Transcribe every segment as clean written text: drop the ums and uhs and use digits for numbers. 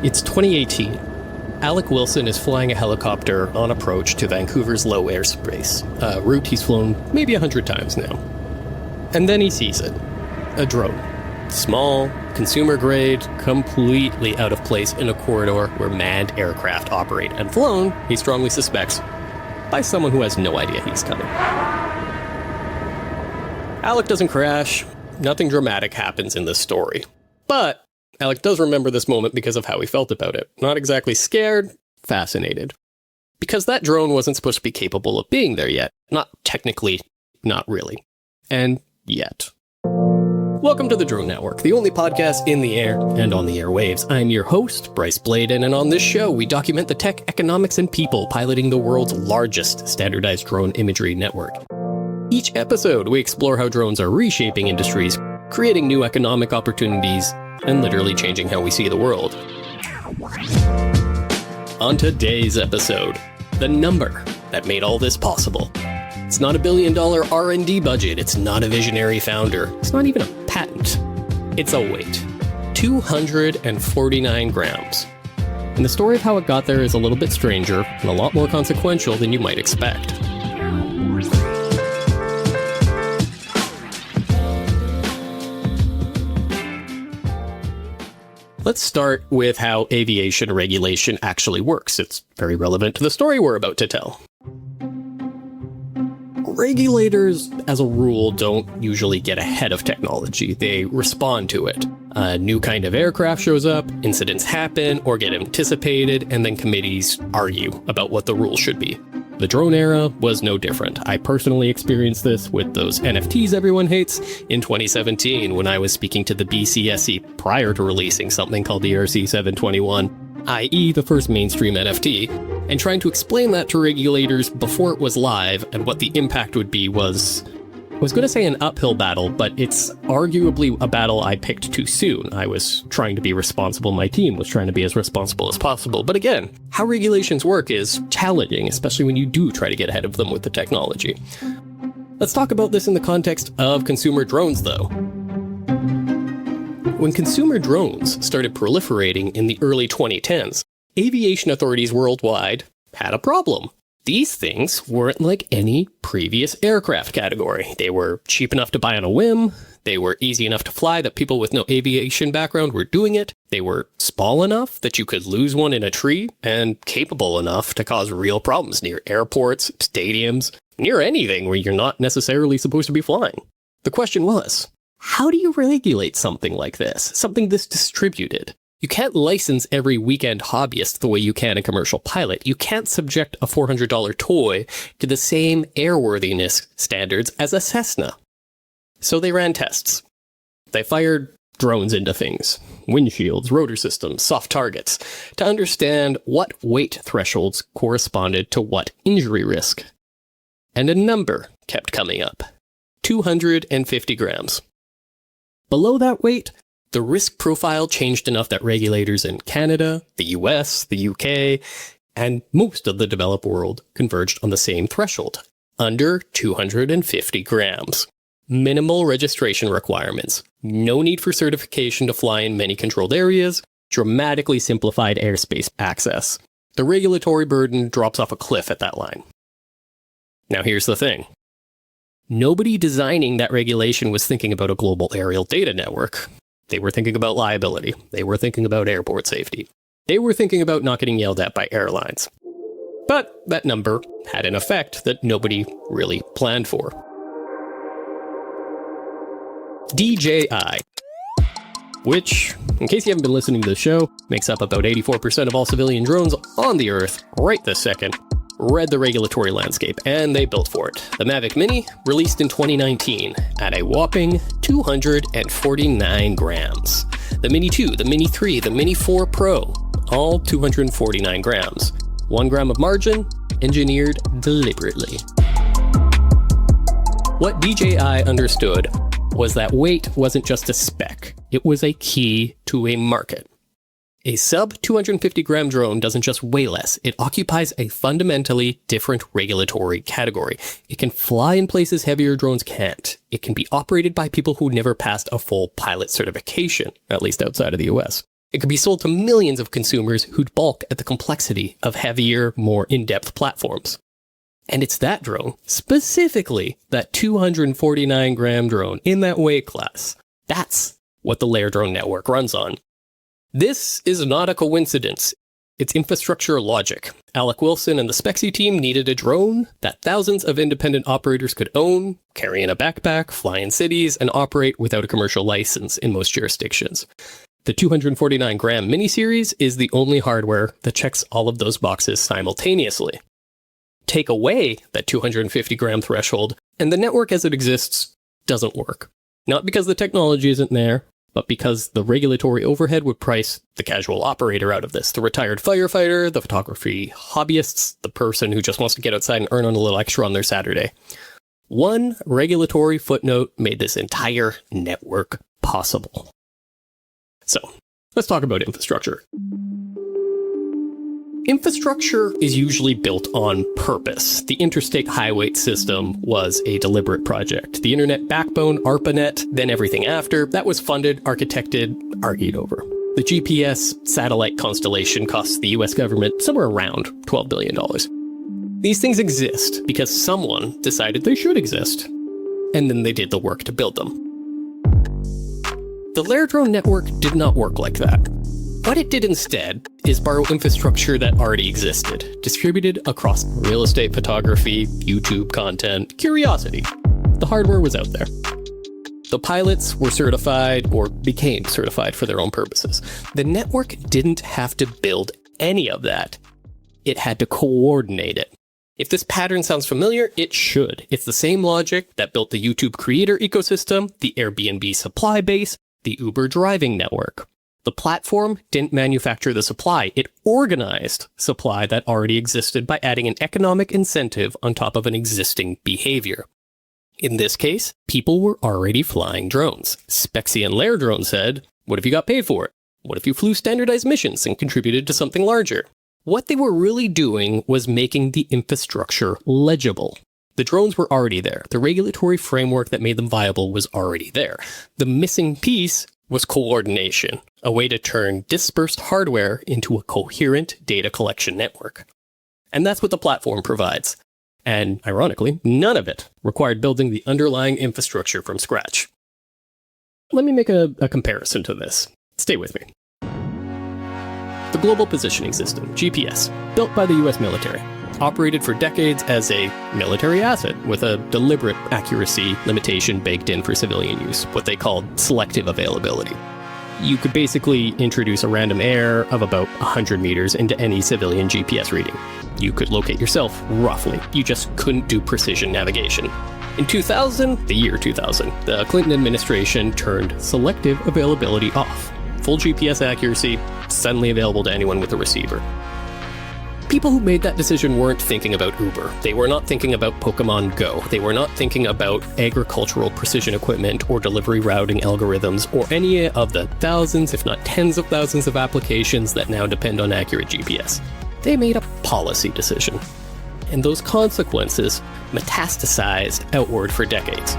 It's 2018. Alec Wilson is flying a helicopter on approach to Vancouver's low airspace, a route he's flown maybe 100 times now. And then he sees it. A drone. Small, consumer grade, completely out of place in a corridor where manned aircraft operate, and flown, he strongly suspects, by someone who has no idea he's coming. Alec doesn't crash. Nothing dramatic happens in this story. But Alec does remember this moment because of how he felt about it. Not exactly scared, fascinated. Because that drone wasn't supposed to be capable of being there yet. Not technically, not really. And yet. Welcome to the Drone Network, the only podcast in the air and on the airwaves. I'm your host, Bryce Bladen, and on this show we document the tech, economics, and people piloting the world's largest standardized drone imagery network. Each episode, we explore how drones are reshaping industries, creating new economic opportunities, and literally changing how we see the world. On today's episode, the number that made all this possible. It's not $1 billion R&D budget, it's not a visionary founder, it's not even a patent. It's a weight. 249 grams. And the story of how it got there is a little bit stranger and a lot more consequential than you might expect. Let's start with how aviation regulation actually works. It's very relevant to the story we're about to tell. Regulators, as a rule, don't usually get ahead of technology. They respond to it. A new kind of aircraft shows up, incidents happen or get anticipated, and then committees argue about what the rules should be. The drone era was no different. I personally experienced this with those NFTs everyone hates in 2017 when I was speaking to the BCSC prior to releasing something called the ERC-721, i.e. the first mainstream NFT, and trying to explain that to regulators before it was live and what the impact would be was... I was going to say an uphill battle, but it's arguably a battle I picked too soon. I was trying to be responsible. My team was trying to be as responsible as possible. But again, how regulations work is challenging, especially when you do try to get ahead of them with the technology. Let's talk about this in the context of consumer drones, though. When consumer drones started proliferating in the early 2010s, aviation authorities worldwide had a problem. These things weren't like any previous aircraft category. They were cheap enough to buy on a whim. They were easy enough to fly that people with no aviation background were doing it. They were small enough that you could lose one in a tree, and capable enough to cause real problems near airports, stadiums, near anything where you're not necessarily supposed to be flying. The question was, how do you regulate something like this? Something this distributed? You can't license every weekend hobbyist the way you can a commercial pilot. You can't subject a $400 toy to the same airworthiness standards as a Cessna. So they ran tests. They fired drones into things, windshields, rotor systems, soft targets, to understand what weight thresholds corresponded to what injury risk. And a number kept coming up. 250 grams. Below that weight, the risk profile changed enough that regulators in Canada, the US, the UK, and most of the developed world converged on the same threshold, under 250 grams. Minimal registration requirements, no need for certification to fly in many controlled areas, dramatically simplified airspace access. The regulatory burden drops off a cliff at that line. Now here's the thing. Nobody designing that regulation was thinking about a global aerial data network. They were thinking about liability. They were thinking about airport safety. They were thinking about not getting yelled at by airlines. But that number had an effect that nobody really planned for. DJI, which, in case you haven't been listening to the show, makes up about 84% of all civilian drones on the Earth right this second, read the regulatory landscape, and they built for it. The Mavic Mini released in 2019 at a whopping 249 grams. The Mini 2, the Mini 3, the Mini 4 Pro, all 249 grams. 1 gram of margin, engineered deliberately. What DJI understood was that weight wasn't just a spec, it was a key to a market. A sub 250 gram drone doesn't just weigh less, it occupies a fundamentally different regulatory category. It can fly in places heavier drones can't. It can be operated by people who never passed a full pilot certification, at least outside of the US. It could be sold to millions of consumers who'd balk at the complexity of heavier, more in-depth platforms. And it's that drone, specifically that 249-gram drone in that weight class, that's what the LayerDrone network runs on. This is not a coincidence. It's infrastructure logic. Alec Wilson and the Spexy team needed a drone that thousands of independent operators could own, carry in a backpack, fly in cities, and operate without a commercial license in most jurisdictions. The 249-gram mini-series is the only hardware that checks all of those boxes simultaneously. Take away that 250-gram threshold, and the network as it exists doesn't work. Not because the technology isn't there, but because the regulatory overhead would price the casual operator out of this. The retired firefighter, the photography hobbyists, the person who just wants to get outside and earn a little extra on their Saturday. One regulatory footnote made this entire network possible. So, let's talk about infrastructure. Infrastructure is usually built on purpose. The interstate highway system was a deliberate project. The internet backbone, ARPANET, then everything after, that was funded, architected, argued over. The GPS satellite constellation costs the US government somewhere around $12 billion. These things exist because someone decided they should exist, and then they did the work to build them. The LayerDrone network did not work like that. What it did instead is borrow infrastructure that already existed, distributed across real estate photography, YouTube content, curiosity. The hardware was out there. The pilots were certified or became certified for their own purposes. The network didn't have to build any of that. It had to coordinate it. If this pattern sounds familiar, it should. It's the same logic that built the YouTube creator ecosystem, the Airbnb supply base, the Uber driving network. The platform didn't manufacture the supply. It organized supply that already existed by adding an economic incentive on top of an existing behavior. In this case, people were already flying drones. Spexy and LayerDrone said, what if you got paid for it? What if you flew standardized missions and contributed to something larger? What they were really doing was making the infrastructure legible. The drones were already there. The regulatory framework that made them viable was already there. The missing piece was coordination, a way to turn dispersed hardware into a coherent data collection network. And that's what the platform provides. And ironically, none of it required building the underlying infrastructure from scratch. Let me make a comparison to this. Stay with me. The Global Positioning System, GPS, built by the US military, operated for decades as a military asset with a deliberate accuracy limitation baked in for civilian use, what they called selective availability. You could basically introduce a random error of about 100 meters into any civilian GPS reading. You could locate yourself, roughly. You just couldn't do precision navigation. In 2000, the year 2000, the Clinton administration turned selective availability off. Full GPS accuracy, suddenly available to anyone with a receiver. People who made that decision weren't thinking about Uber. They were not thinking about Pokemon Go. They were not thinking about agricultural precision equipment or delivery routing algorithms or any of the thousands, if not tens of thousands of applications that now depend on accurate GPS. They made a policy decision. And those consequences metastasized outward for decades.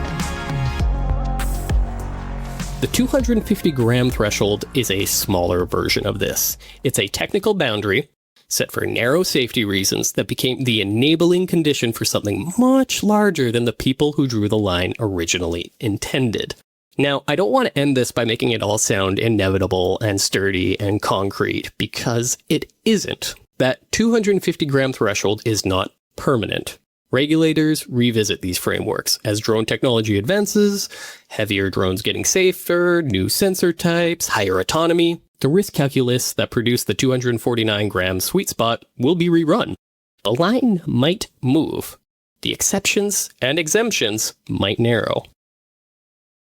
The 250-gram threshold is a smaller version of this. It's a technical boundary set for narrow safety reasons that became the enabling condition for something much larger than the people who drew the line originally intended. Now, I don't want to end this by making it all sound inevitable and sturdy and concrete, because it isn't. That 250-gram threshold is not permanent. Regulators revisit these frameworks as drone technology advances, heavier drones getting safer, new sensor types, higher autonomy. The risk calculus that produced the 249-gram sweet spot will be rerun. The line might move. The exceptions and exemptions might narrow.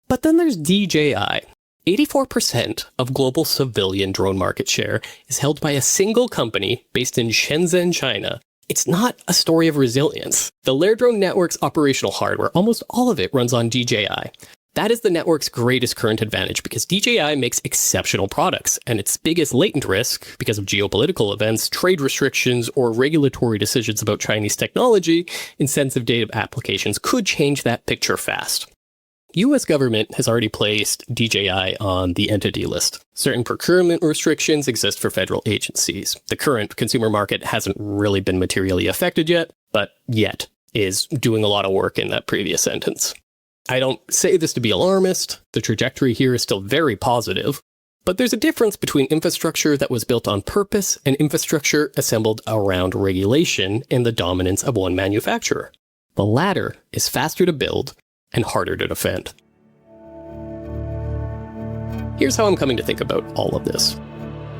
But then there's DJI. 84% of global civilian drone market share is held by a single company based in Shenzhen, China. It's not a story of resilience. The LayerDrone network's operational hardware, almost all of it runs on DJI. That is the network's greatest current advantage because DJI makes exceptional products, and its biggest latent risk, because of geopolitical events, trade restrictions, or regulatory decisions about Chinese technology in sensitive data applications, could change that picture fast. US government has already placed DJI on the entity list. Certain procurement restrictions exist for federal agencies. The current consumer market hasn't really been materially affected yet, but yet is doing a lot of work in that previous sentence. I don't say this to be alarmist. The trajectory here is still very positive. But there's a difference between infrastructure that was built on purpose and infrastructure assembled around regulation and the dominance of one manufacturer. The latter is faster to build and harder to defend. Here's how I'm coming to think about all of this.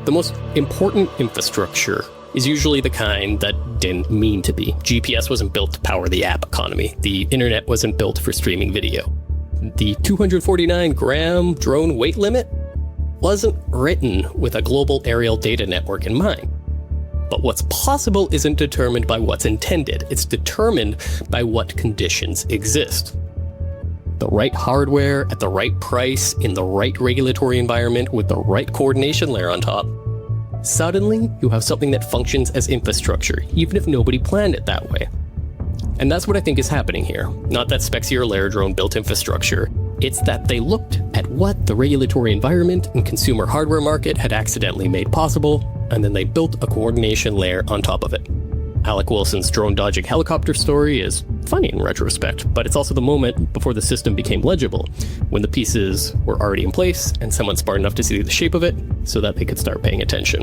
The most important infrastructure is usually the kind that didn't mean to be. GPS wasn't built to power the app economy. The internet wasn't built for streaming video. The 249-gram drone weight limit wasn't written with a global aerial data network in mind. But what's possible isn't determined by what's intended. It's determined by what conditions exist. The right hardware at the right price in the right regulatory environment with the right coordination layer on top. Suddenly, you have something that functions as infrastructure, even if nobody planned it that way. And that's what I think is happening here. Not that Spexy or LayerDrone built infrastructure. It's that they looked at what the regulatory environment and consumer hardware market had accidentally made possible, and then they built a coordination layer on top of it. Alec Wilson's drone dodging helicopter story is funny in retrospect, but it's also the moment before the system became legible, when the pieces were already in place and someone smart enough to see the shape of it so that they could start paying attention.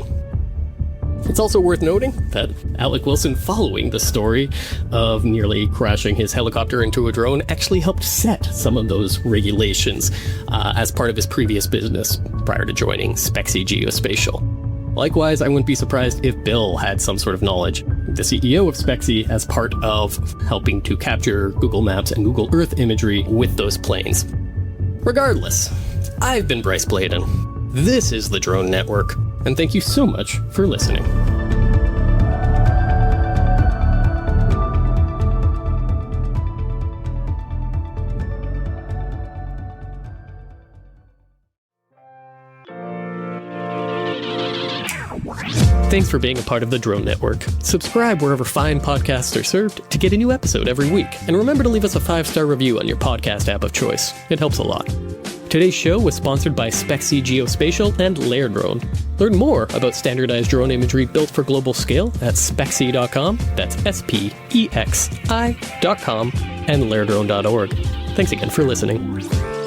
It's also worth noting that Alec Wilson, following the story of nearly crashing his helicopter into a drone, actually helped set some of those regulations as part of his previous business prior to joining Spexy Geospatial. Likewise, I wouldn't be surprised if Bill had some sort of knowledge, the CEO of Spexy, as part of helping to capture Google Maps and Google Earth imagery with those planes. Regardless, I've been Bryce Bladen. This is the Drone Network, and thank you so much for listening. Thanks for being a part of the Drone Network. Subscribe wherever fine podcasts are served to get a new episode every week. And remember to leave us a 5-star review on your podcast app of choice. It helps a lot. Today's show was sponsored by Spexy Geospatial and LayerDrone. Learn more about standardized drone imagery built for global scale at spexy.com, that's spexi.com, and layerdrone.org. Thanks again for listening.